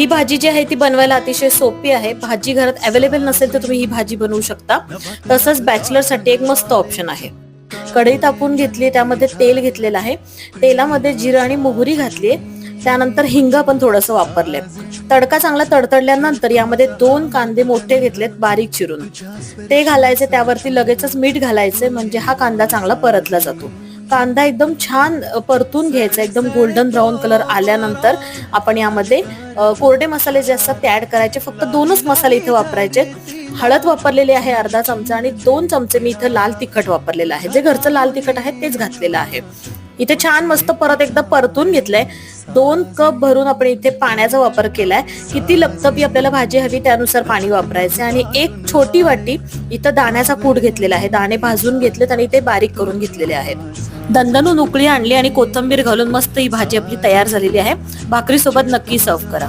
ही भाजी जी आहे ती बनवायला अतिशय सोपी आहे. भाजी घरात अवेलेबल नसेल तर तुम्ही ही भाजी बनवू शकता. तसंच बॅचलर साठी एक मस्त ऑप्शन आहे. कढई तापून घेतली, त्यामध्ये तेल घेतलेलं आहे. तेलामध्ये जिरं आणि मोहरी घातली, त्यानंतर हिंग पण थोडंसं वापरलंय. तडका चांगला तडतडल्यानंतर यामध्ये 2 कांदे मोठे घेतलेत बारीक चिरून, ते घालायचे. त्यावरती लगेचच मीठ घालायचे, म्हणजे हा कांदा चांगला परतला जातो. कांदा एकदम छान परतून घ्यायचा. एकदम गोल्डन ब्राऊन कलर आल्यानंतर आपण यामध्ये कोरडे मसाले जे असतात ते ऍड करायचे. फक्त 2च मसाले इथे वापरायचे. हळद वापरलेली आहे अर्धा चमचा आणि 2 चमचे मी इथं लाल तिखट वापरलेलं आहे. जे घरचं लाल तिखट आहे तेच घातलेलं आहे. इथे छान मस्त परत एकदा परतून घेतलंय. 2 कप भरून आपण इथे पाण्याचा वापर केलाय. किती लपतपी आपल्याला भाजी हवी त्यानुसार पाणी वापरायचे. आणि 1 छोटी वाटी इथं दाण्याचा कूट घेतलेला आहे. दाणे भाजून घेतलेत आणि ते बारीक करून घेतलेले आहेत. दणदणून उकळी आणली आणि कोथिंबीर घालून मस्त ही भाजी आपली तयार झालेली आहे. भाकरी सोबत नक्की सर्व्ह करा.